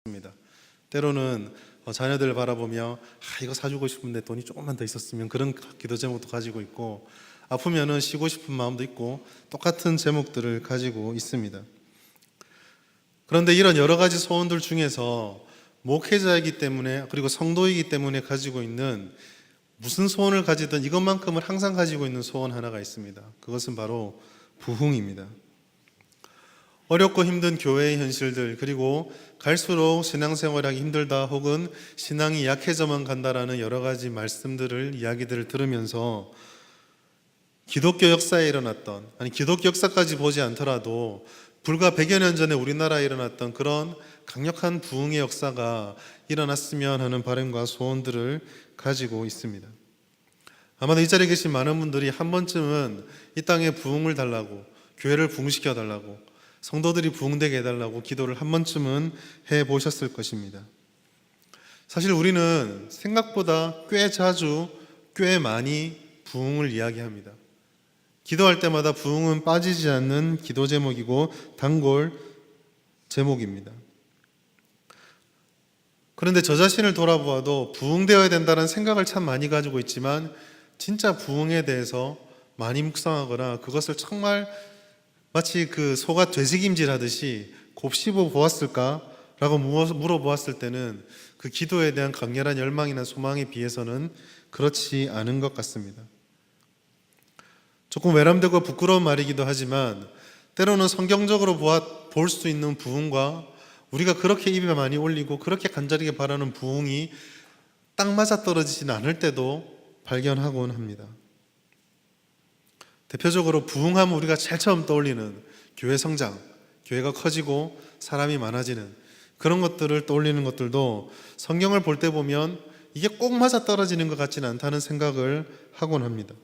있습니다. 때로는 자녀들을 바라보며 이거 사주고 싶은데 돈이 조금만 더 있었으면, 그런 기도 제목도 가지고 있고, 아프면은 쉬고 싶은 마음도 있고, 똑같은 제목들을 가지고 있습니다. 그런데 이런 여러 가지 소원들 중에서 목회자이기 때문에, 그리고 성도이기 때문에 가지고 있는, 무슨 소원을 가지든 이것만큼은 항상 가지고 있는 소원 하나가 있습니다. 그것은 바로 부흥입니다. 어렵고 힘든 교회의 현실들, 그리고 갈수록 신앙생활하기 힘들다, 혹은 신앙이 약해져만 간다라는 여러 가지 말씀들을, 이야기들을 들으면서 기독교 역사에 일어났던, 아니 기독교 역사까지 보지 않더라도 불과 100여 년 전에 우리나라에 일어났던 그런 강력한 부흥의 역사가 일어났으면 하는 바람과 소원들을 가지고 있습니다. 아마도 이 자리에 계신 많은 분들이 한 번쯤은 이 땅에 부흥을 달라고, 교회를 부흥시켜 달라고, 성도들이 부흥되게 해달라고 기도를 한 번쯤은 해보셨을 것입니다. 사실 우리는 생각보다 꽤 자주, 꽤 많이 부흥을 이야기합니다. 기도할 때마다 부흥은 빠지지 않는 기도 제목이고 단골 제목입니다. 그런데 저 자신을 돌아보아도 부흥되어야 된다는 생각을 참 많이 가지고 있지만, 진짜 부흥에 대해서 많이 묵상하거나 그것을 정말 마치 그 소가 되새김질 하듯이 곱씹어 보았을까? 라고 물어보았을 때는 그 기도에 대한 강렬한 열망이나 소망에 비해서는 그렇지 않은 것 같습니다. 조금 외람되고 부끄러운 말이기도 하지만, 때로는 성경적으로 볼 수 있는 부흥과 우리가 그렇게 입에 많이 올리고 그렇게 간절하게 바라는 부흥이 딱 맞아떨어지진 않을 때도 발견하곤 합니다. 대표적으로 부흥하면 우리가 제일 처음 떠올리는 교회 성장, 교회가 커지고 사람이 많아지는 그런 것들을 떠올리는 것들도 성경을 볼 때 보면 이게 꼭 맞아떨어지는 것 같지는 않다는 생각을 하곤 합니다.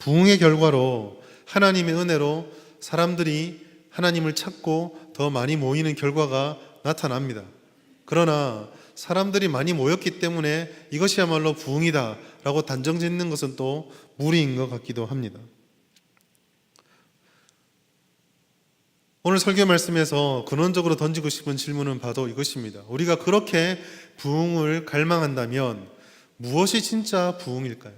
부흥의 결과로, 하나님의 은혜로 사람들이 하나님을 찾고 더 많이 모이는 결과가 나타납니다. 그러나 사람들이 많이 모였기 때문에 이것이야말로 부흥이다 라고 단정 짓는 것은 또 무리인 것 같기도 합니다. 오늘 설교 말씀에서 근원적으로 던지고 싶은 질문은 바로 이것입니다. 우리가 그렇게 부흥을 갈망한다면 무엇이 진짜 부흥일까요?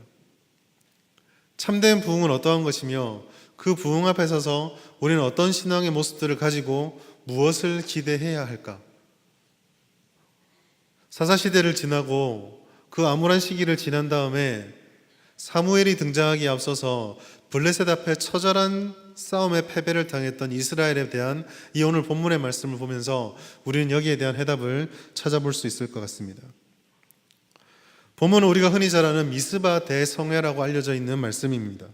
참된 부흥은 어떠한 것이며, 그 부흥 앞에 서서 우리는 어떤 신앙의 모습들을 가지고 무엇을 기대해야 할까? 사사시대를 지나고 그 암울한 시기를 지난 다음에 사무엘이 등장하기에 앞서서 블레셋 앞에 처절한 싸움의 패배를 당했던 이스라엘에 대한 이 오늘 본문의 말씀을 보면서 우리는 여기에 대한 해답을 찾아볼 수 있을 것 같습니다. 본문은 우리가 흔히 잘 아는 미스바 대성회라고 알려져 있는 말씀입니다.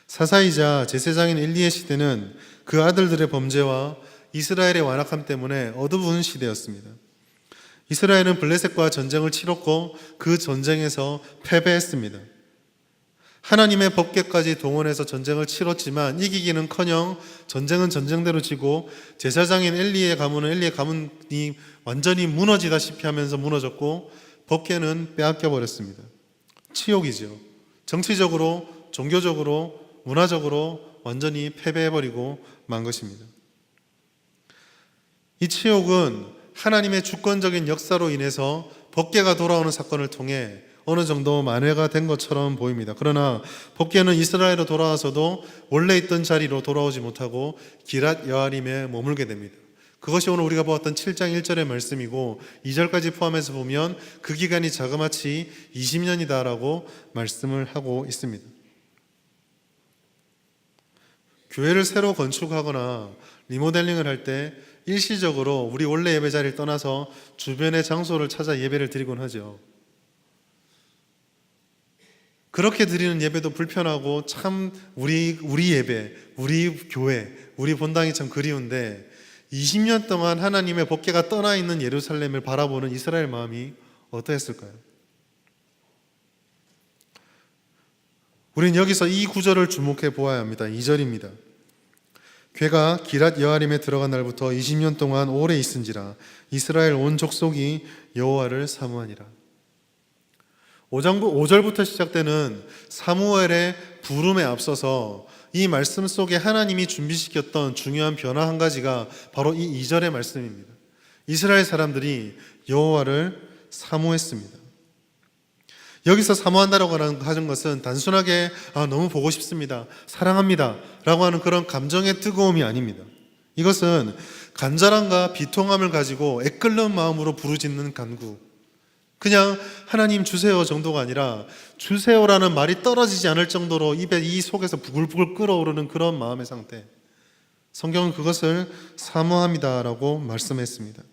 사사이자 제사장인 엘리의 시대는 그 아들들의 범죄와 이스라엘의 완악함 때문에 어두운 시대였습니다. 이스라엘은 블레셋과 전쟁을 치렀고 그 전쟁에서 패배했습니다. 하나님의 법궤까지 동원해서 전쟁을 치렀지만 이기기는커녕 전쟁은 전쟁대로 지고, 제사장인 엘리의 가문이 완전히 무너지다시피 하면서 무너졌고, 법궤는 빼앗겨 버렸습니다. 치욕이죠. 정치적으로, 종교적으로, 문화적으로 완전히 패배해버리고 만 것입니다. 이 치욕은 하나님의 주권적인 역사로 인해서 법궤가 돌아오는 사건을 통해 어느 정도 만회가 된 것처럼 보입니다. 그러나 법궤는 이스라엘로 돌아와서도 원래 있던 자리로 돌아오지 못하고 기랏 여아림에 머물게 됩니다. 그것이 오늘 우리가 보았던 7장 1절의 말씀이고, 2절까지 포함해서 보면 그 기간이 자그마치 20년이다라고 말씀을 하고 있습니다. 교회를 새로 건축하거나 리모델링을 할 때 일시적으로 우리 원래 예배 자리를 떠나서 주변의 장소를 찾아 예배를 드리곤 하죠. 그렇게 드리는 예배도 불편하고 참 우리 예배, 우리 교회, 우리 본당이 참 그리운데, 20년 동안 하나님의 법궤가 떠나 있는 예루살렘을 바라보는 이스라엘 마음이 어떠했을까요? 우리는 여기서 이 구절을 주목해 보아야 합니다. 2절입니다. 궤가 기랏 여아림에 들어간 날부터 20년 동안 오래 있은지라 이스라엘 온 족속이 여호와를 사모하니라. 5절부터 시작되는 사무엘의 부름에 앞서서 이 말씀 속에 하나님이 준비시켰던 중요한 변화 한 가지가 바로 이 2절의 말씀입니다. 이스라엘 사람들이 여호와를 사모했습니다. 여기서 사모한다라고 하는 것은 단순하게 너무 보고 싶습니다, 사랑합니다 라고 하는 그런 감정의 뜨거움이 아닙니다. 이것은 간절함과 비통함을 가지고 애끓는 마음으로 부르짖는 간구, 그냥 하나님 주세요 정도가 아니라 주세요라는 말이 떨어지지 않을 정도로 이 속에서 부글부글 끓어오르는 그런 마음의 상태, 성경은 그것을 사모합니다라고 말씀했습니다.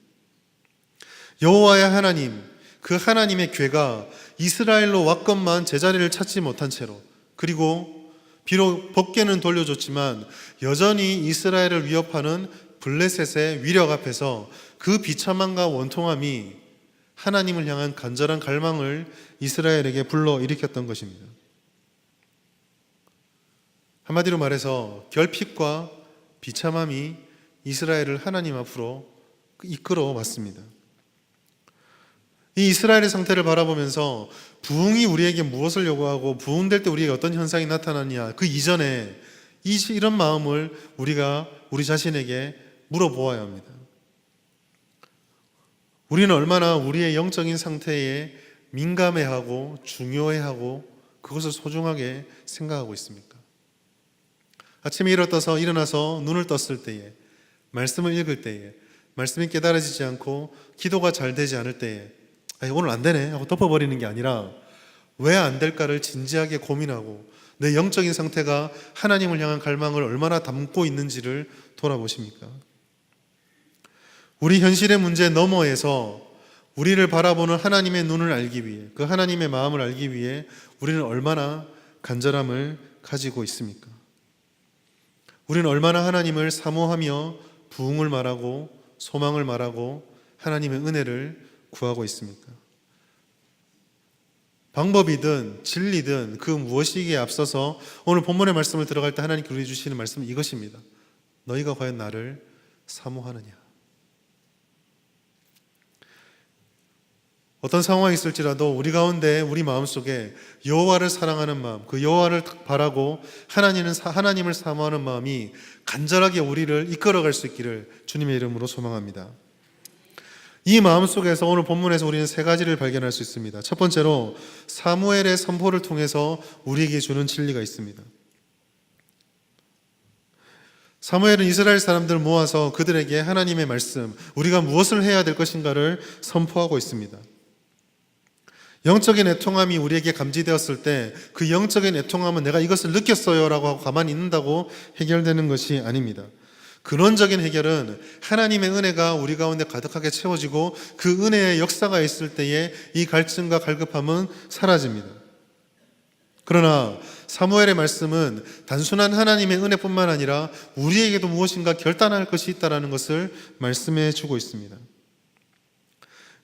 여호와의 하나님, 그 하나님의 궤가 이스라엘로 왔건만 제자리를 찾지 못한 채로, 그리고 비록 법궤는 돌려줬지만 여전히 이스라엘을 위협하는 블레셋의 위력 앞에서 그 비참함과 원통함이 하나님을 향한 간절한 갈망을 이스라엘에게 불러일으켰던 것입니다. 한마디로 말해서 결핍과 비참함이 이스라엘을 하나님 앞으로 이끌어 왔습니다. 이 이스라엘의 상태를 바라보면서 부흥이 우리에게 무엇을 요구하고 부흥될 때 우리에게 어떤 현상이 나타나느냐, 그 이전에 이런 마음을 우리가 우리 자신에게 물어보아야 합니다. 우리는 얼마나 우리의 영적인 상태에 민감해하고 중요해하고 그것을 소중하게 생각하고 있습니까? 아침에 일어나서 눈을 떴을 때에, 말씀을 읽을 때에, 말씀이 깨달아지지 않고 기도가 잘 되지 않을 때에 오늘 안 되네 하고 덮어버리는 게 아니라 왜 안 될까를 진지하게 고민하고 내 영적인 상태가 하나님을 향한 갈망을 얼마나 담고 있는지를 돌아보십니까? 우리 현실의 문제 너머에서 우리를 바라보는 하나님의 눈을 알기 위해, 그 하나님의 마음을 알기 위해 우리는 얼마나 간절함을 가지고 있습니까? 우리는 얼마나 하나님을 사모하며 부흥을 말하고 소망을 말하고 하나님의 은혜를 구하고 있습니까? 방법이든 진리든 그 무엇이기에 앞서서 오늘 본문의 말씀을 들어갈 때 하나님께 우리 주시는 말씀은 이것입니다. 너희가 과연 나를 사모하느냐? 어떤 상황이 있을지라도 우리 가운데 우리 마음속에 여호와를 사랑하는 마음, 그 여호와를 바라고 하나님을 사모하는 마음이 간절하게 우리를 이끌어갈 수 있기를 주님의 이름으로 소망합니다. 이 마음 속에서 오늘 본문에서 우리는 세 가지를 발견할 수 있습니다. 첫 번째로 사무엘의 선포를 통해서 우리에게 주는 진리가 있습니다. 사무엘은 이스라엘 사람들을 모아서 그들에게 하나님의 말씀, 우리가 무엇을 해야 될 것인가를 선포하고 있습니다. 영적인 애통함이 우리에게 감지되었을 때 그 영적인 애통함은 내가 이것을 느꼈어요 라고 하고 가만히 있는다고 해결되는 것이 아닙니다. 근원적인 해결은 하나님의 은혜가 우리 가운데 가득하게 채워지고 그 은혜의 역사가 있을 때에 이 갈증과 갈급함은 사라집니다. 그러나 사무엘의 말씀은 단순한 하나님의 은혜뿐만 아니라 우리에게도 무엇인가 결단할 것이 있다는 것을 말씀해 주고 있습니다.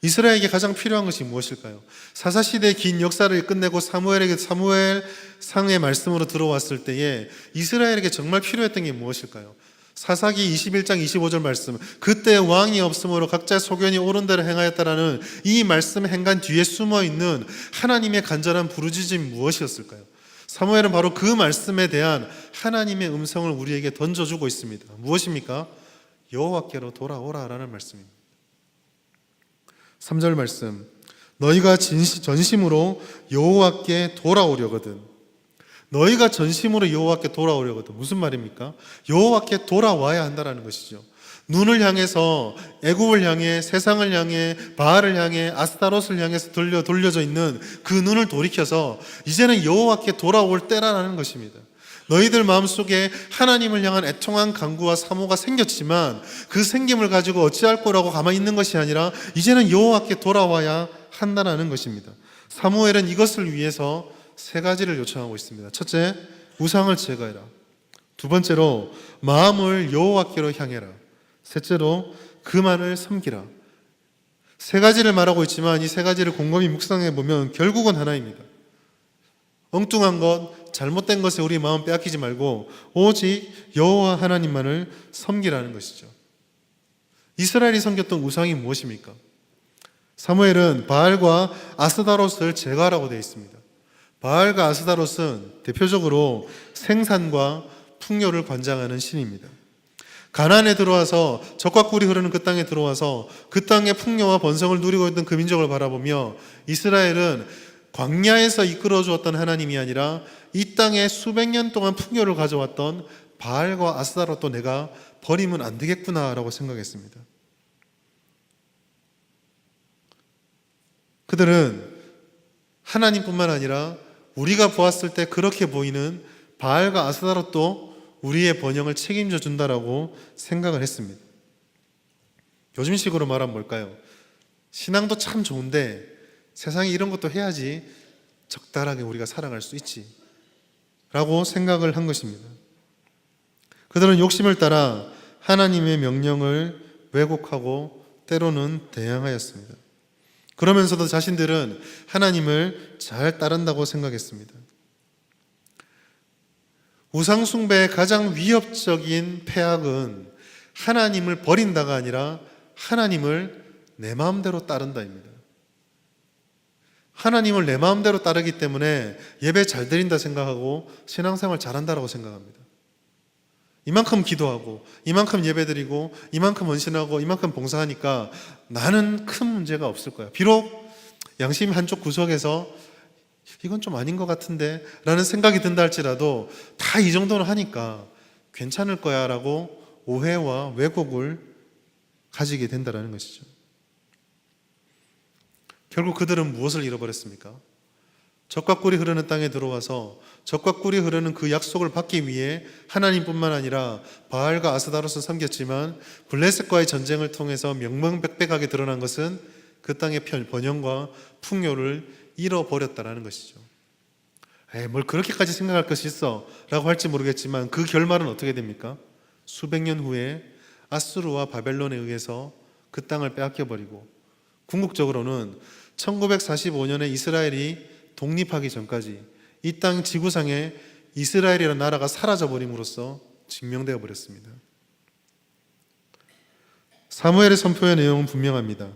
이스라엘에게 가장 필요한 것이 무엇일까요? 사사시대의 긴 역사를 끝내고 사무엘상의 말씀으로 들어왔을 때에 이스라엘에게 정말 필요했던 게 무엇일까요? 사사기 21장 25절 말씀, 그때 왕이 없으므로 각자 소견이 옳은 대로 행하였다라는 이 말씀 행간 뒤에 숨어있는 하나님의 간절한 부르짖음이 무엇이었을까요? 사무엘은 바로 그 말씀에 대한 하나님의 음성을 우리에게 던져주고 있습니다. 무엇입니까? 여호와께로 돌아오라라는 말씀입니다. 3절 말씀, 너희가 전심으로 여호와께 돌아오려거든. 너희가 전심으로 여호와께 돌아오려거든. 무슨 말입니까? 여호와께 돌아와야 한다는 것이죠. 눈을 향해서 애굽을 향해, 세상을 향해, 바알을 향해, 아스타롯을 향해서 돌려져 있는 그 눈을 돌이켜서 이제는 여호와께 돌아올 때라는 것입니다. 너희들 마음속에 하나님을 향한 애통한 간구와 사모가 생겼지만 그 생김을 가지고 어찌할 거라고 가만히 있는 것이 아니라 이제는 여호와께 돌아와야 한다는 것입니다. 사무엘은 이것을 위해서 세 가지를 요청하고 있습니다. 첫째, 우상을 제거해라. 두 번째로, 마음을 여호와께로 향해라. 셋째로, 그만을 섬기라. 세 가지를 말하고 있지만 이 세 가지를 곰곰이 묵상해 보면 결국은 하나입니다. 엉뚱한 것, 잘못된 것에 우리 마음 빼앗기지 말고 오직 여호와 하나님만을 섬기라는 것이죠. 이스라엘이 섬겼던 우상이 무엇입니까? 사무엘은 바알과 아스다롯을 제거하라고 되어 있습니다. 바알과 아스다롯은 대표적으로 생산과 풍요를 관장하는 신입니다. 가나안에 들어와서 적과 꿀이 흐르는 그 땅에 들어와서 그 땅의 풍요와 번성을 누리고 있던 그 민족을 바라보며 이스라엘은 광야에서 이끌어 주었던 하나님이 아니라 이 땅에 수백 년 동안 풍요를 가져왔던 바알과 아스타롯도 내가 버리면 안 되겠구나라고 생각했습니다. 그들은 하나님뿐만 아니라 우리가 보았을 때 그렇게 보이는 바알과 아스타롯도 우리의 번영을 책임져 준다라고 생각을 했습니다. 요즘식으로 말하면 뭘까요? 신앙도 참 좋은데 세상에 이런 것도 해야지 적당하게 우리가 살아갈 수 있지 라고 생각을 한 것입니다. 그들은 욕심을 따라 하나님의 명령을 왜곡하고 때로는 대항하였습니다. 그러면서도 자신들은 하나님을 잘 따른다고 생각했습니다. 우상숭배의 가장 위협적인 폐악은 하나님을 버린다가 아니라 하나님을 내 마음대로 따른다입니다. 하나님을 내 마음대로 따르기 때문에 예배 잘 드린다 생각하고 신앙생활 잘한다라고 생각합니다. 이만큼 기도하고 이만큼 예배드리고 이만큼 헌신하고 이만큼 봉사하니까 나는 큰 문제가 없을 거야. 비록 양심 한쪽 구석에서 이건 좀 아닌 것 같은데 라는 생각이 든다 할지라도 다 이 정도는 하니까 괜찮을 거야 라고 오해와 왜곡을 가지게 된다는 것이죠. 결국 그들은 무엇을 잃어버렸습니까? 젖과 꿀이 흐르는 땅에 들어와서 젖과 꿀이 흐르는 그 약속을 받기 위해 하나님뿐만 아니라 바알과 아스타롯을 섬겼지만 블레셋과의 전쟁을 통해서 명명백백하게 드러난 것은 그 땅의 번영과 풍요를 잃어버렸다는 것이죠. 뭘 그렇게까지 생각할 것이 있어 라고 할지 모르겠지만 그 결말은 어떻게 됩니까? 수백 년 후에 아수르와 바벨론에 의해서 그 땅을 빼앗겨버리고 궁극적으로는 1945년에 이스라엘이 독립하기 전까지 이 땅 지구상에 이스라엘이라는 나라가 사라져버림으로써 증명되어 버렸습니다. 사무엘의 선포의 내용은 분명합니다.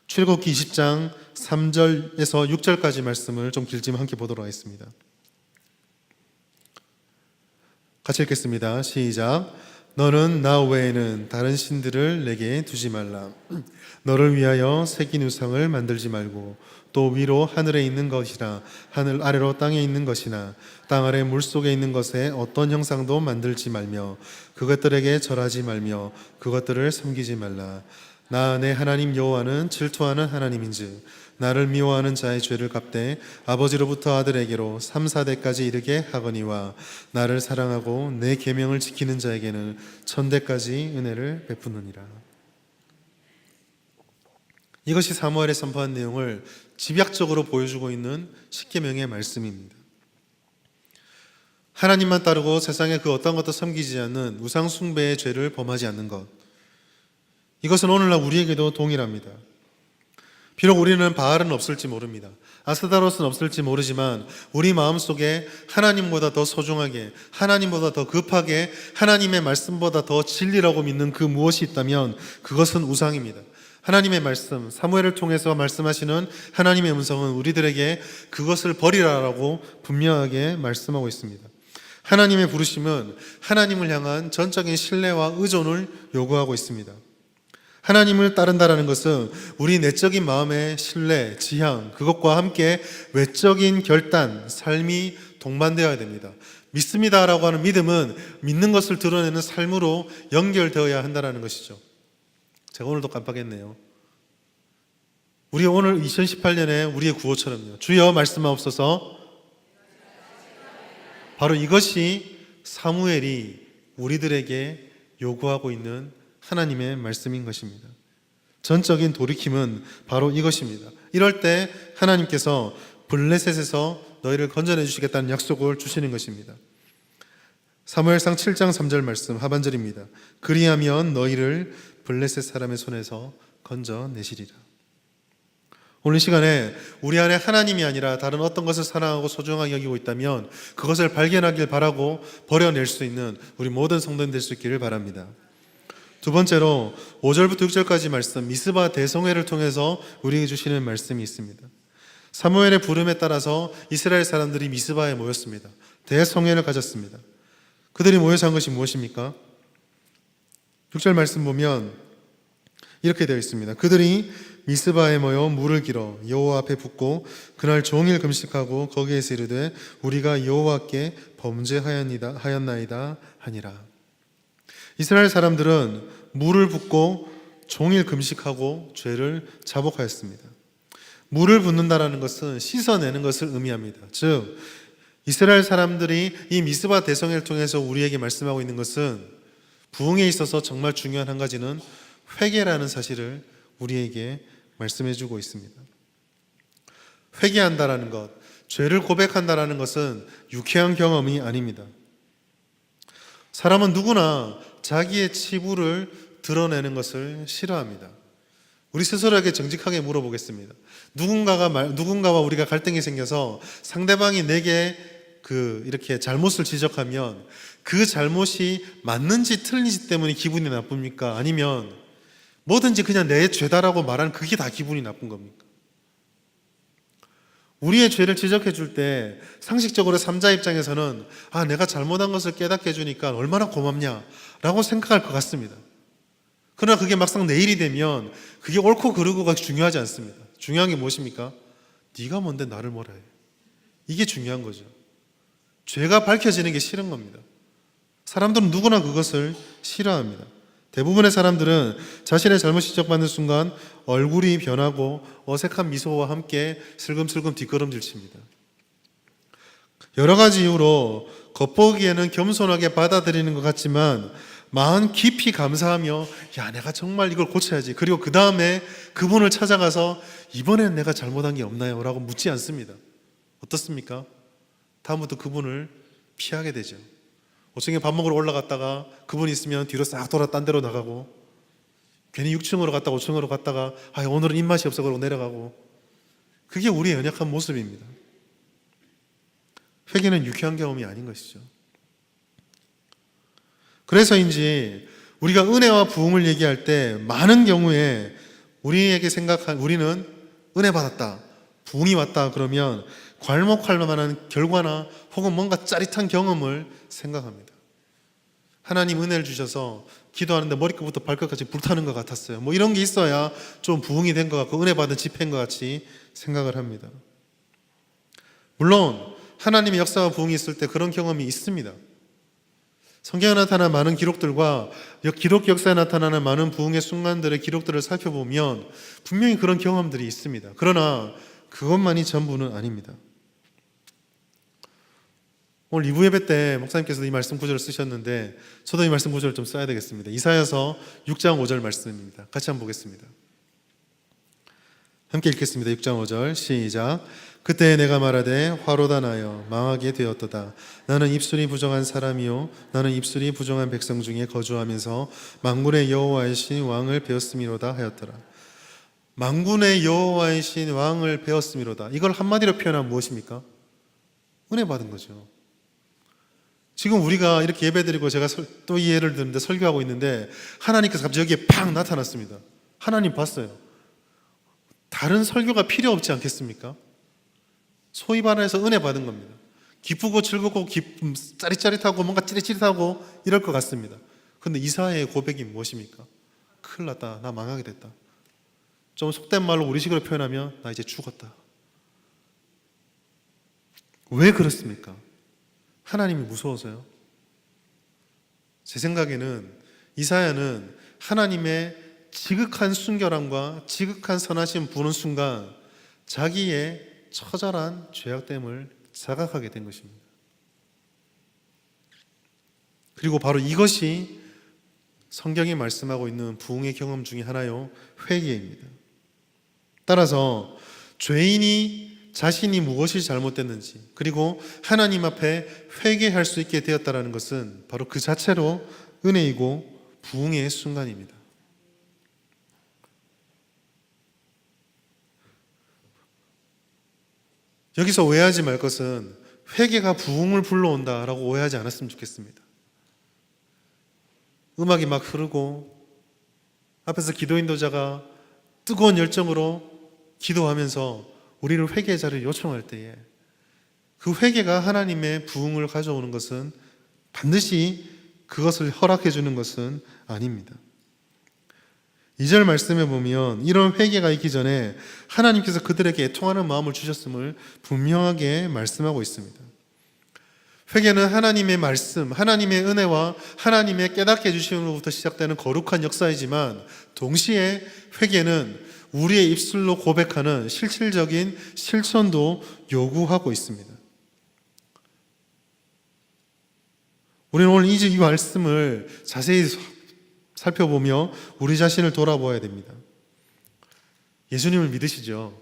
출애굽기 20장 3절에서 6절까지 말씀을 좀 길지만 함께 보도록 하겠습니다. 같이 읽겠습니다. 시작. 너는 나 외에는 다른 신들을 내게 두지 말라. 너를 위하여 새긴 우상을 만들지 말고 또 위로 하늘에 있는 것이나 하늘 아래로 땅에 있는 것이나 땅 아래 물속에 있는 것에 어떤 형상도 만들지 말며 그것들에게 절하지 말며 그것들을 섬기지 말라. 나 내 하나님 여호와는 질투하는 하나님인즉 나를 미워하는 자의 죄를 갚되 아버지로부터 아들에게로 3, 4대까지 이르게 하거니와 나를 사랑하고 내 계명을 지키는 자에게는 1000대까지 은혜를 베푸느니라. 이것이 사무엘에 선포한 내용을 집약적으로 보여주고 있는 십계명의 말씀입니다. 하나님만 따르고 세상의 그 어떤 것도 섬기지 않는 우상 숭배의 죄를 범하지 않는 것, 이것은 오늘날 우리에게도 동일합니다. 비록 우리는 바알은 없을지 모릅니다. 아스타롯은 없을지 모르지만 우리 마음속에 하나님보다 더 소중하게, 하나님보다 더 급하게, 하나님의 말씀보다 더 진리라고 믿는 그 무엇이 있다면 그것은 우상입니다. 하나님의 말씀, 사무엘을 통해서 말씀하시는 하나님의 음성은 우리들에게 그것을 버리라라고 분명하게 말씀하고 있습니다. 하나님의 부르심은 하나님을 향한 전적인 신뢰와 의존을 요구하고 있습니다. 하나님을 따른다라는 것은 우리 내적인 마음의 신뢰, 지향, 그것과 함께 외적인 결단, 삶이 동반되어야 됩니다. 믿습니다라고 하는 믿음은 믿는 것을 드러내는 삶으로 연결되어야 한다는 것이죠. 제가 오늘도 깜빡했네요. 우리 오늘 2018년에 우리의 구호처럼요. 주여 말씀하옵소서. 바로 이것이 사무엘이 우리들에게 요구하고 있는 하나님의 말씀인 것입니다. 전적인 돌이킴은 바로 이것입니다. 이럴 때 하나님께서 블레셋에서 너희를 건져내 주시겠다는 약속을 주시는 것입니다. 사무엘상 7장 3절 말씀 하반절입니다. 그리하면 너희를 블레셋 사람의 손에서 건져내시리라. 오늘 시간에 우리 안에 하나님이 아니라 다른 어떤 것을 사랑하고 소중하게 여기고 있다면 그것을 발견하길 바라고 버려낼 수 있는 우리 모든 성도님 될 수 있기를 바랍니다. 두 번째로 5절부터 6절까지 말씀, 미스바 대성회를 통해서 우리에게 주시는 말씀이 있습니다. 사무엘의 부름에 따라서 이스라엘 사람들이 미스바에 모였습니다. 대성회를 가졌습니다. 그들이 모여서 한 것이 무엇입니까? 6절 말씀 보면 이렇게 되어 있습니다. 그들이 미스바에 모여 물을 길어 여호와 앞에 붓고 그날 종일 금식하고 거기에서 이르되 우리가 여호와께 범죄하였나이다 하니라. 이스라엘 사람들은 물을 붓고 종일 금식하고 죄를 자복하였습니다. 물을 붓는다라는 것은 씻어내는 것을 의미합니다. 즉 이스라엘 사람들이 이 미스바 대성회를 통해서 우리에게 말씀하고 있는 것은 부흥에 있어서 정말 중요한 한 가지는 회개라는 사실을 우리에게 말씀해주고 있습니다. 회개한다라는 것, 죄를 고백한다라는 것은 유쾌한 경험이 아닙니다. 사람은 누구나 자기의 치부를 드러내는 것을 싫어합니다. 우리 스스로에게 정직하게 물어보겠습니다. 누군가와 우리가 갈등이 생겨서 상대방이 내게 이렇게 잘못을 지적하면 그 잘못이 맞는지 틀린지 때문에 기분이 나쁩니까? 아니면 뭐든지 그냥 내 죄다라고 말하는 그게 다 기분이 나쁜 겁니까? 우리의 죄를 지적해 줄 때 상식적으로 삼자 입장에서는 내가 잘못한 것을 깨닫게 해주니까 얼마나 고맙냐라고 생각할 것 같습니다. 그러나 그게 막상 내 일이 되면 그게 옳고 그르고가 중요하지 않습니다. 중요한 게 무엇입니까? 네가 뭔데 나를 뭐라 해. 이게 중요한 거죠. 죄가 밝혀지는 게 싫은 겁니다. 사람들은 누구나 그것을 싫어합니다. 대부분의 사람들은 자신의 잘못이 지적받는 순간 얼굴이 변하고 어색한 미소와 함께 슬금슬금 뒷걸음질 칩니다. 여러 가지 이유로 겉보기에는 겸손하게 받아들이는 것 같지만 마음 깊이 감사하며 내가 정말 이걸 고쳐야지. 그리고 그 다음에 그분을 찾아가서 이번엔 내가 잘못한 게 없나요? 라고 묻지 않습니다. 어떻습니까? 다음부터 그분을 피하게 되죠. 5층에 밥 먹으러 올라갔다가 그분이 있으면 뒤로 싹 돌아 딴 데로 나가고, 괜히 6층으로 갔다가 5층으로 갔다가 오늘은 입맛이 없어 그러고 내려가고, 그게 우리의 연약한 모습입니다. 회개는 유쾌한 경험이 아닌 것이죠. 그래서인지 우리가 은혜와 부흥을 얘기할 때 많은 경우에 우리는 은혜 받았다, 부흥이 왔다 그러면 괄목할 만한 결과나 혹은 뭔가 짜릿한 경험을 생각합니다. 하나님 은혜를 주셔서 기도하는데 머리끝부터 발끝까지 불타는 것 같았어요. 이런 게 있어야 좀 부흥이 된 것 같고 은혜 받은 집회인 것 같이 생각을 합니다. 물론 하나님의 역사와 부흥이 있을 때 그런 경험이 있습니다. 성경에 나타난 많은 기록들과 기록 역사에 나타나는 많은 부흥의 순간들의 기록들을 살펴보면 분명히 그런 경험들이 있습니다. 그러나 그것만이 전부는 아닙니다. 오늘 2부 예배 때 목사님께서 이 말씀 구절을 쓰셨는데 저도 이 말씀 구절을 좀 써야 되겠습니다. 이사야서 6장 5절 말씀입니다. 같이 한번 보겠습니다. 함께 읽겠습니다. 6장 5절 시작. 그때 내가 말하되 화로다 나여 망하게 되었도다. 나는 입술이 부정한 사람이요 나는 입술이 부정한 백성 중에 거주하면서 만군의 여호와이신 왕을 배웠음이로다 하였더라. 만군의 여호와이신 왕을 배웠음이로다. 이걸 한마디로 표현하면 무엇입니까? 은혜 받은 거죠. 지금 우리가 이렇게 예배드리고 제가 또 이 예를 드는데 설교하고 있는데 하나님께서 갑자기 여기에 팍 나타났습니다. 하나님 봤어요. 다른 설교가 필요 없지 않겠습니까? 소위 말해서 은혜 받은 겁니다. 기쁘고 즐겁고 짜릿짜릿하고 뭔가 찌릿찌릿하고 이럴 것 같습니다. 그런데 이사야의 고백이 무엇입니까? 큰일 났다. 나 망하게 됐다. 좀 속된 말로 우리식으로 표현하면 나 이제 죽었다. 왜 그렇습니까? 하나님이 무서워서요? 제 생각에는 이사야는 하나님의 지극한 순결함과 지극한 선하심 보는 순간 자기의 처절한 죄악됨을 자각하게 된 것입니다. 그리고 바로 이것이 성경이 말씀하고 있는 부흥의 경험 중에 하나요, 회개입니다. 따라서 죄인이 자신이 무엇이 잘못됐는지 그리고 하나님 앞에 회개할 수 있게 되었다는 것은 바로 그 자체로 은혜이고 부흥의 순간입니다. 여기서 오해하지 말 것은 회개가 부흥을 불러온다라고 오해하지 않았으면 좋겠습니다. 음악이 막 흐르고 앞에서 기도 인도자가 뜨거운 열정으로 기도하면서 우리를 회개의 자리를 요청할 때에 그 회개가 하나님의 부흥을 가져오는 것은 반드시 그것을 허락해 주는 것은 아닙니다. 2절 말씀에 보면 이런 회개가 있기 전에 하나님께서 그들에게 애통하는 마음을 주셨음을 분명하게 말씀하고 있습니다. 회개는 하나님의 말씀, 하나님의 은혜와 하나님의 깨닫게 해주심으로부터 시작되는 거룩한 역사이지만 동시에 회개는 우리의 입술로 고백하는 실질적인 실천도 요구하고 있습니다. 우리는 오늘 이 말씀을 자세히 살펴보며 우리 자신을 돌아보아야 됩니다. 예수님을 믿으시죠?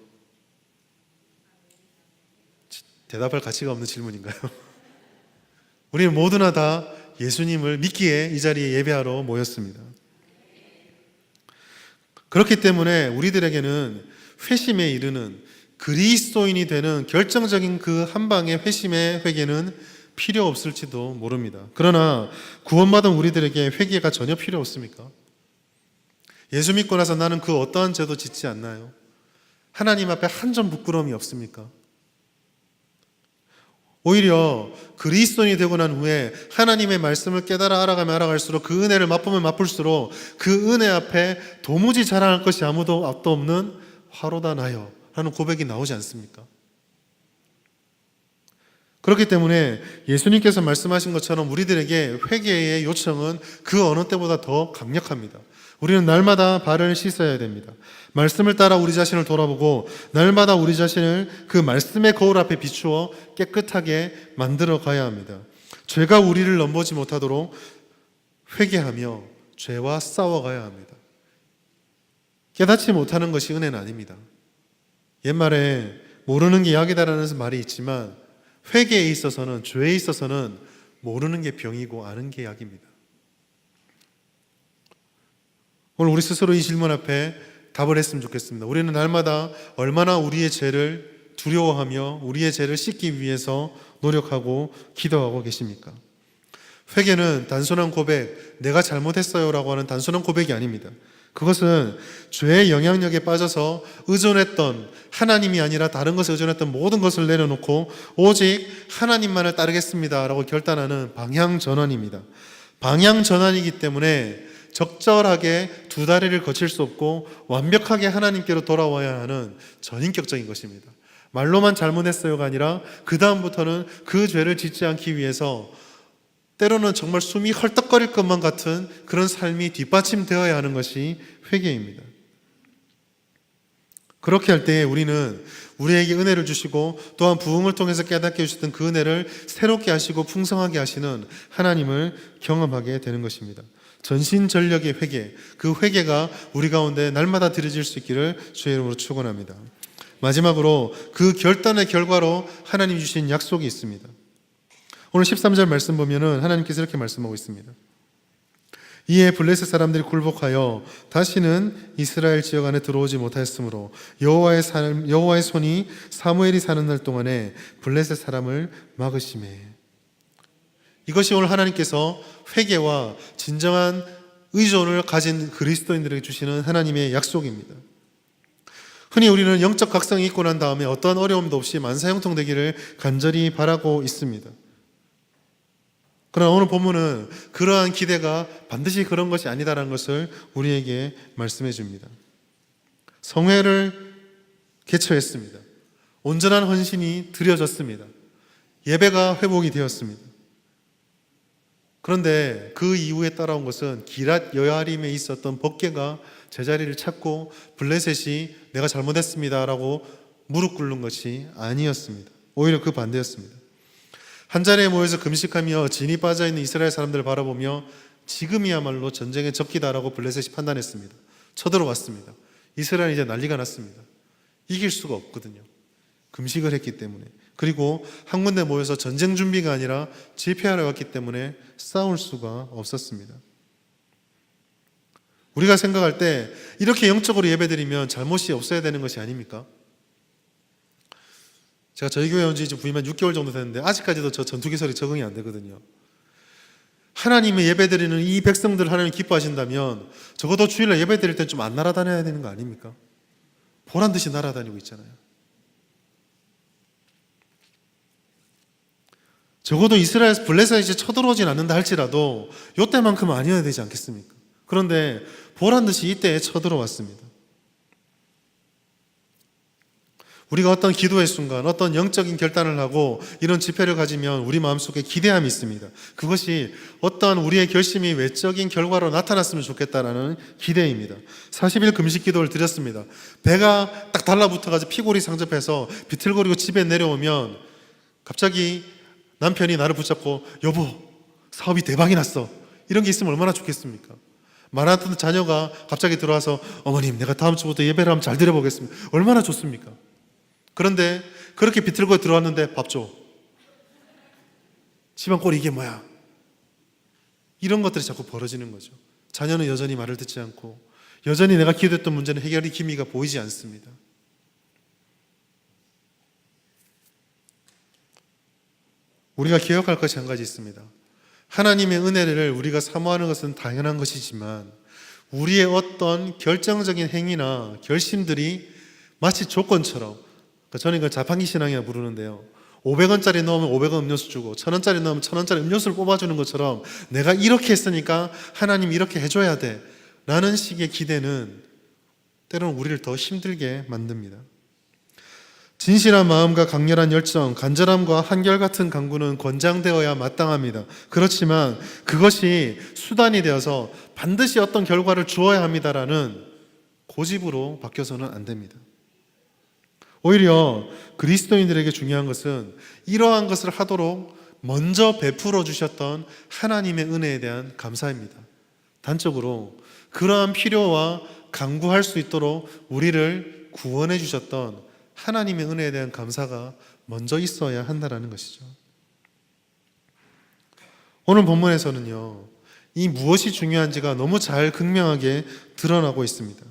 대답할 가치가 없는 질문인가요? 우리는 모두나 다 예수님을 믿기에 이 자리에 예배하러 모였습니다. 그렇기 때문에 우리들에게는 회심에 이르는 그리스도인이 되는 결정적인 그 한 방의 회심의 회개는 필요 없을지도 모릅니다. 그러나 구원받은 우리들에게 회개가 전혀 필요 없습니까? 예수 믿고 나서 나는 그 어떠한 죄도 짓지 않나요? 하나님 앞에 한 점 부끄러움이 없습니까? 오히려 그리스도인이 되고 난 후에 하나님의 말씀을 깨달아 알아가면 알아갈수록 그 은혜를 맛보면 맛볼수록 그 은혜 앞에 도무지 자랑할 것이 아무도 없는 화로다 나여 라는 고백이 나오지 않습니까? 그렇기 때문에 예수님께서 말씀하신 것처럼 우리들에게 회개의 요청은 그 어느 때보다 더 강력합니다. 우리는 날마다 발을 씻어야 됩니다. 말씀을 따라 우리 자신을 돌아보고 날마다 우리 자신을 그 말씀의 거울 앞에 비추어 깨끗하게 만들어 가야 합니다. 죄가 우리를 넘보지 못하도록 회개하며 죄와 싸워가야 합니다. 깨닫지 못하는 것이 은혜는 아닙니다. 옛말에 모르는 게 약이다라는 말이 있지만 회개에 있어서는, 죄에 있어서는 모르는 게 병이고 아는 게 약입니다. 오늘 우리 스스로 이 질문 앞에 답을 했으면 좋겠습니다. 우리는 날마다 얼마나 우리의 죄를 두려워하며 우리의 죄를 씻기 위해서 노력하고 기도하고 계십니까? 회개는 단순한 고백, 내가 잘못했어요 라고 하는 단순한 고백이 아닙니다. 그것은 죄의 영향력에 빠져서 의존했던 하나님이 아니라 다른 것에 의존했던 모든 것을 내려놓고 오직 하나님만을 따르겠습니다 라고 결단하는 방향전환입니다. 방향전환이기 때문에 적절하게 두 다리를 거칠 수 없고 완벽하게 하나님께로 돌아와야 하는 전인격적인 것입니다. 말로만 잘못했어요가 아니라 그 다음부터는 그 죄를 짓지 않기 위해서 때로는 정말 숨이 헐떡거릴 것만 같은 그런 삶이 뒷받침되어야 하는 것이 회개입니다. 그렇게 할 때 우리는 우리에게 은혜를 주시고 또한 부흥을 통해서 깨닫게 해주셨던 그 은혜를 새롭게 하시고 풍성하게 하시는 하나님을 경험하게 되는 것입니다. 전신전력의 회개, 그 회개가 우리 가운데 날마다 드려질 수 있기를 주의 이름으로 축원합니다. 마지막으로 그 결단의 결과로 하나님 주신 약속이 있습니다. 오늘 13절 말씀 보면은 하나님께서 이렇게 말씀하고 있습니다. 이에 블레셋 사람들이 굴복하여 다시는 이스라엘 지역 안에 들어오지 못하였으므로 여호와의 손이 사무엘이 사는 날 동안에 블레셋 사람을 막으시매. 이것이 오늘 하나님께서 회개와 진정한 의존을 가진 그리스도인들에게 주시는 하나님의 약속입니다. 흔히 우리는 영적 각성이 있고 난 다음에 어떠한 어려움도 없이 만사형통되기를 간절히 바라고 있습니다. 그러나 오늘 본문은 그러한 기대가 반드시 그런 것이 아니다라는 것을 우리에게 말씀해 줍니다. 성회를 개최했습니다. 온전한 헌신이 드려졌습니다. 예배가 회복이 되었습니다. 그런데 그 이후에 따라온 것은 기랏 여야림에 있었던 법궤가 제자리를 찾고 블레셋이 내가 잘못했습니다라고 무릎 꿇는 것이 아니었습니다. 오히려 그 반대였습니다. 한자리에 모여서 금식하며 진이 빠져있는 이스라엘 사람들을 바라보며 지금이야말로 전쟁의 적기다라고 블레셋이 판단했습니다. 쳐들어왔습니다. 이스라엘은 이제 난리가 났습니다. 이길 수가 없거든요. 금식을 했기 때문에. 그리고 한 군데 모여서 전쟁 준비가 아니라 집회하러 왔기 때문에 싸울 수가 없었습니다. 우리가 생각할 때 이렇게 영적으로 예배드리면 잘못이 없어야 되는 것이 아닙니까? 제가 저희 교회 온 지 부임 한 6개월 정도 됐는데 아직까지도 저 전투기설이 적응이 안 되거든요. 하나님의 예배드리는 이 백성들 하나님 기뻐하신다면 적어도 주일날 예배드릴 땐 좀 안 날아다녀야 되는 거 아닙니까? 보란듯이 날아다니고 있잖아요. 적어도 이스라엘 블레셋이 이제 쳐들어오진 않는다 할지라도 이때만큼은 아니어야 되지 않겠습니까? 그런데 보란 듯이 이때에 쳐들어왔습니다. 우리가 어떤 기도의 순간, 어떤 영적인 결단을 하고 이런 집회를 가지면 우리 마음속에 기대함이 있습니다. 그것이 어떠한 우리의 결심이 외적인 결과로 나타났으면 좋겠다라는 기대입니다. 40일 금식 기도를 드렸습니다. 배가 딱 달라붙어가지고 피골이 상접해서 비틀거리고 집에 내려오면 갑자기 남편이 나를 붙잡고 여보, 사업이 대박이 났어. 이런 게 있으면 얼마나 좋겠습니까? 말하던 자녀가 갑자기 들어와서 어머님, 내가 다음 주부터 예배를 한번 잘 드려보겠습니다. 얼마나 좋습니까? 그런데 그렇게 비틀고 들어왔는데 밥 줘. 집안 꼴이 이게 뭐야? 이런 것들이 자꾸 벌어지는 거죠. 자녀는 여전히 말을 듣지 않고 여전히 내가 기도했던 문제는 해결의 기미가 보이지 않습니다. 우리가 기억할 것이 한 가지 있습니다. 하나님의 은혜를 우리가 사모하는 것은 당연한 것이지만 우리의 어떤 결정적인 행위나 결심들이 마치 조건처럼, 저는 이걸 자판기 신앙이라고 부르는데요, 500원짜리 넣으면 500원 음료수 주고 1000원짜리 넣으면 1000원짜리 음료수를 뽑아주는 것처럼 내가 이렇게 했으니까 하나님 이렇게 해줘야 돼 라는 식의 기대는 때로는 우리를 더 힘들게 만듭니다. 진실한 마음과 강렬한 열정, 간절함과 한결같은 간구는 권장되어야 마땅합니다. 그렇지만 그것이 수단이 되어서 반드시 어떤 결과를 주어야 합니다라는 고집으로 바뀌어서는 안 됩니다. 오히려 그리스도인들에게 중요한 것은 이러한 것을 하도록 먼저 베풀어 주셨던 하나님의 은혜에 대한 감사입니다. 단적으로 그러한 필요와 간구할 수 있도록 우리를 구원해 주셨던 하나님의 은혜에 대한 감사가 먼저 있어야 한다는 것이죠. 오늘 본문에서는요, 이 무엇이 중요한지가 너무 잘 극명하게 드러나고 있습니다.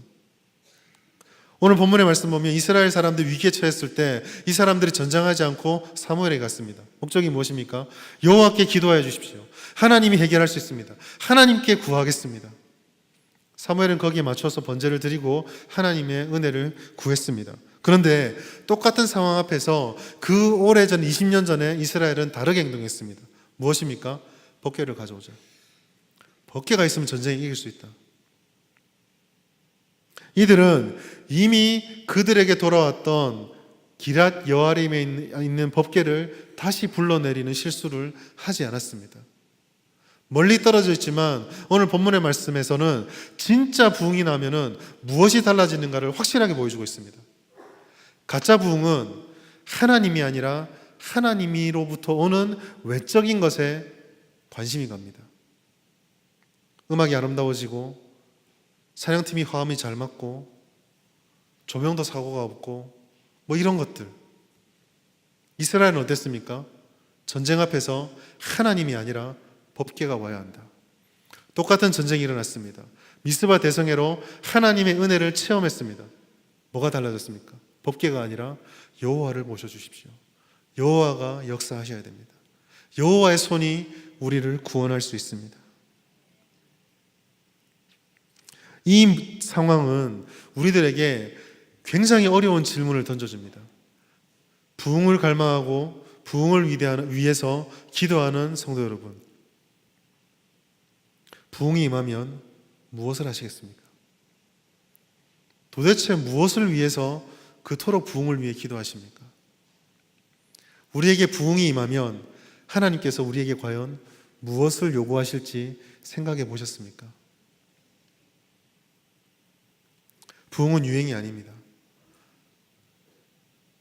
오늘 본문의 말씀 보면 이스라엘 사람들이 위기에 처했을 때 이 사람들이 전쟁하지 않고 사무엘에 갔습니다. 목적이 무엇입니까? 여호와께 기도하여 주십시오. 하나님이 해결할 수 있습니다. 하나님께 구하겠습니다. 사무엘은 거기에 맞춰서 번제를 드리고 하나님의 은혜를 구했습니다. 그런데 똑같은 상황 앞에서 그 오래전 20년 전에 이스라엘은 다르게 행동했습니다. 무엇입니까? 법궤를 가져오자. 법궤가 있으면 전쟁에 이길 수 있다. 이들은 이미 그들에게 돌아왔던 기랏 여아림에 있는 법궤를 다시 불러내리는 실수를 하지 않았습니다. 멀리 떨어져 있지만 오늘 본문의 말씀에서는 진짜 부흥이 나면은 무엇이 달라지는가를 확실하게 보여주고 있습니다. 가짜 부흥은 하나님이 아니라 하나님으로부터 오는 외적인 것에 관심이 갑니다. 음악이 아름다워지고 사냥팀이 화음이 잘 맞고 조명도 사고가 없고 뭐 이런 것들. 이스라엘은 어땠습니까? 전쟁 앞에서 하나님이 아니라 법궤가 와야 한다. 똑같은 전쟁이 일어났습니다. 미스바 대성회로 하나님의 은혜를 체험했습니다. 뭐가 달라졌습니까? 법궤가 아니라 여호와를 모셔주십시오. 여호와가 역사하셔야 됩니다. 여호와의 손이 우리를 구원할 수 있습니다. 이 상황은 우리들에게 굉장히 어려운 질문을 던져줍니다. 부흥을 갈망하고 부흥을 위해서 기도하는 성도 여러분, 부흥이 임하면 무엇을 하시겠습니까? 도대체 무엇을 위해서 그토록 부흥을 위해 기도하십니까? 우리에게 부흥이 임하면 하나님께서 우리에게 과연 무엇을 요구하실지 생각해 보셨습니까? 부흥은 유행이 아닙니다.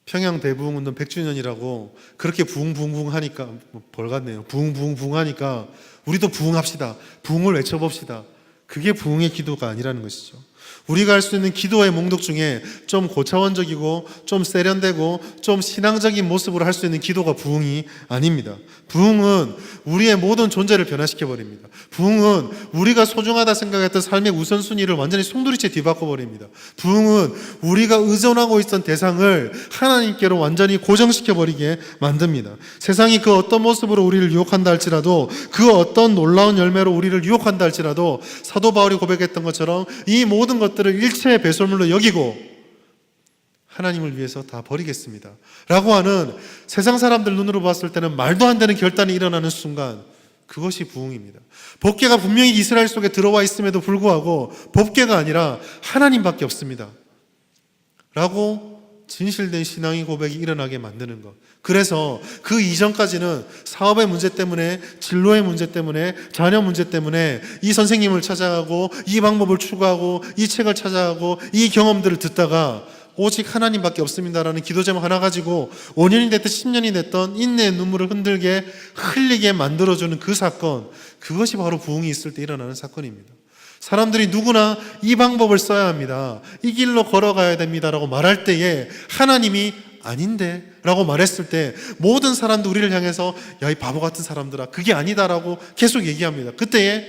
평양 대부흥운동 100주년이라고 그렇게 부흥 하니까 벌 같네요. 부흥 하니까 우리도 부흥합시다. 부흥을 외쳐봅시다. 그게 부흥의 기도가 아니라는 것이죠. 우리가 할 수 있는 기도의 목록 중에 좀 고차원적이고 좀 세련되고 좀 신앙적인 모습으로 할 수 있는 기도가 부흥이 아닙니다. 부흥은 우리의 모든 존재를 변화시켜버립니다. 부흥은 우리가 소중하다 생각했던 삶의 우선순위를 완전히 송두리째 뒤바꿔버립니다. 부흥은 우리가 의존하고 있던 대상을 하나님께로 완전히 고정시켜버리게 만듭니다. 세상이 그 어떤 모습으로 우리를 유혹한다 할지라도, 그 어떤 놀라운 열매로 우리를 유혹한다 할지라도 사도 바울이 고백했던 것처럼 이 모든 것들을 일체의 배설물로 여기고 하나님을 위해서 다 버리겠습니다 라고 하는, 세상 사람들 눈으로 봤을 때는 말도 안 되는 결단이 일어나는 순간 그것이 부흥입니다. 법궤가 분명히 이스라엘 속에 들어와 있음에도 불구하고 법궤가 아니라 하나님밖에 없습니다 라고 진실된 신앙의 고백이 일어나게 만드는 것. 그래서 그 이전까지는 사업의 문제 때문에, 진로의 문제 때문에, 자녀 문제 때문에 이 선생님을 찾아가고 이 방법을 추구하고 이 책을 찾아가고 이 경험들을 듣다가 오직 하나님밖에 없습니다라는 기도 제목 하나 가지고 5년이 됐든 10년이 됐던 인내의 눈물을 흔들게 흘리게 만들어주는 그 사건, 그것이 바로 부흥이 있을 때 일어나는 사건입니다. 사람들이 누구나 이 방법을 써야 합니다, 이 길로 걸어가야 됩니다라고 말할 때에 하나님이 아닌데 라고 말했을 때 모든 사람도 우리를 향해서 야, 이 바보 같은 사람들아, 그게 아니다라고 계속 얘기합니다. 그때에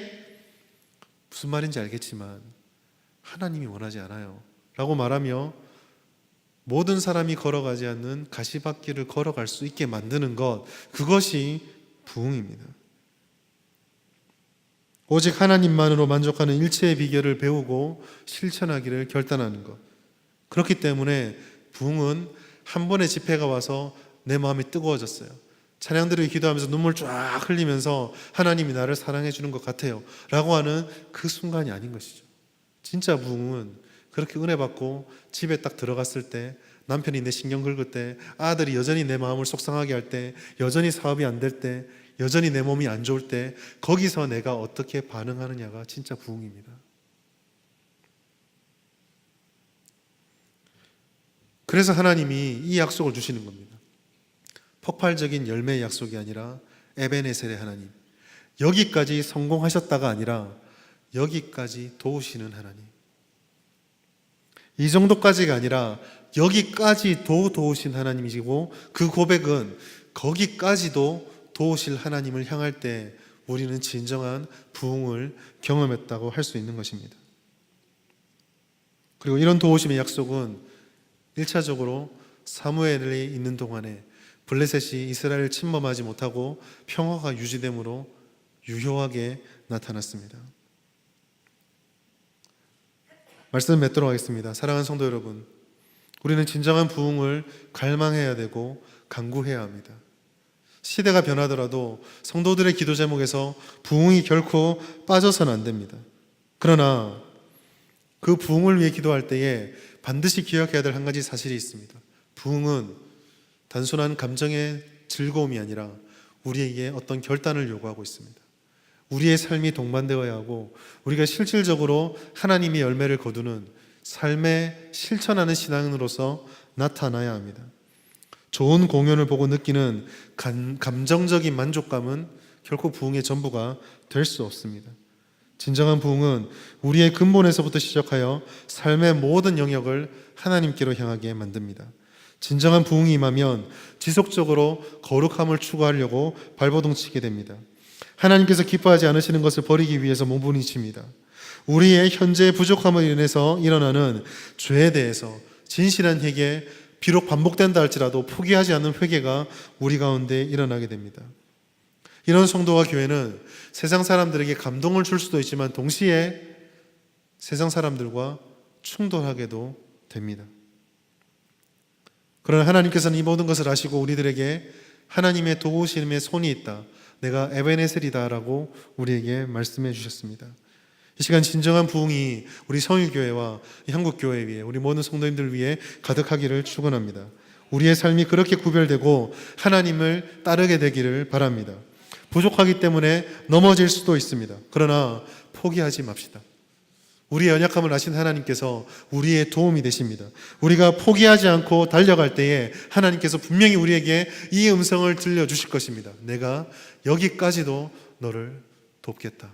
무슨 말인지 알겠지만 하나님이 원하지 않아요 라고 말하며 모든 사람이 걸어가지 않는 가시밭길을 걸어갈 수 있게 만드는 것, 그것이 부흥입니다. 오직 하나님만으로 만족하는 일체의 비결을 배우고 실천하기를 결단하는 것. 그렇기 때문에 부흥은 한 번의 집회가 와서 내 마음이 뜨거워졌어요, 찬양들을 기도하면서 눈물 쫙 흘리면서 하나님이 나를 사랑해 주는 것 같아요 라고 하는 그 순간이 아닌 것이죠. 진짜 부흥은 그렇게 은혜 받고 집에 딱 들어갔을 때, 남편이 내 신경 긁을 때, 아들이 여전히 내 마음을 속상하게 할 때, 여전히 사업이 안 될 때, 여전히 내 몸이 안 좋을 때, 거기서 내가 어떻게 반응하느냐가 진짜 부흥입니다. 그래서 하나님이 이 약속을 주시는 겁니다. 폭발적인 열매의 약속이 아니라 에베네셀의 하나님, 여기까지 성공하셨다가 아니라 여기까지 도우시는 하나님, 이 정도까지가 아니라 여기까지도 도우신 하나님이시고, 그 고백은 거기까지도 도우실 하나님을 향할 때 우리는 진정한 부흥을 경험했다고 할 수 있는 것입니다. 그리고 이런 도우심의 약속은 1차적으로 사무엘이 있는 동안에 블레셋이 이스라엘을 침범하지 못하고 평화가 유지됨으로 유효하게 나타났습니다. 말씀을 맺도록 하겠습니다. 사랑하는 성도 여러분, 우리는 진정한 부흥을 갈망해야 되고 간구해야 합니다. 시대가 변하더라도 성도들의 기도 제목에서 부흥이 결코 빠져서는 안 됩니다. 그러나 그 부흥을 위해 기도할 때에 반드시 기억해야 될 한 가지 사실이 있습니다. 부흥은 단순한 감정의 즐거움이 아니라 우리에게 어떤 결단을 요구하고 있습니다. 우리의 삶이 동반되어야 하고, 우리가 실질적으로 하나님의 열매를 거두는 삶에 실천하는 신앙으로서 나타나야 합니다. 좋은 공연을 보고 느끼는 감정적인 만족감은 결코 부흥의 전부가 될 수 없습니다. 진정한 부흥은 우리의 근본에서부터 시작하여 삶의 모든 영역을 하나님께로 향하게 만듭니다. 진정한 부흥이 임하면 지속적으로 거룩함을 추구하려고 발버둥 치게 됩니다. 하나님께서 기뻐하지 않으시는 것을 버리기 위해서 몸부림칩니다. 우리의 현재의 부족함을 인해서 일어나는 죄에 대해서 진실한 회개, 비록 반복된다 할지라도 포기하지 않는 회개가 우리 가운데 일어나게 됩니다. 이런 성도와 교회는 세상 사람들에게 감동을 줄 수도 있지만 동시에 세상 사람들과 충돌하게도 됩니다. 그러나 하나님께서는 이 모든 것을 아시고 우리들에게 하나님의 도우심의 손이 있다, 내가 에베네셀이다 라고 우리에게 말씀해 주셨습니다. 이 시간 진정한 부흥이 우리 성일교회와 한국교회 위에, 우리 모든 성도님들 위해 가득하기를 축원합니다. 우리의 삶이 그렇게 구별되고 하나님을 따르게 되기를 바랍니다. 부족하기 때문에 넘어질 수도 있습니다. 그러나 포기하지 맙시다. 우리의 연약함을 아신 하나님께서 우리의 도움이 되십니다. 우리가 포기하지 않고 달려갈 때에 하나님께서 분명히 우리에게 이 음성을 들려주실 것입니다. 내가 여기까지도 너를 돕겠다.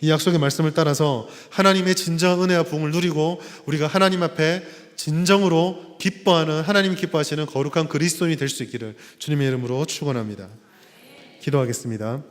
이 약속의 말씀을 따라서 하나님의 진정한 은혜와 부흥을 누리고 우리가 하나님 앞에 진정으로 기뻐하는, 하나님이 기뻐하시는 거룩한 그리스도인이 될 수 있기를 주님의 이름으로 축원합니다. 기도하겠습니다.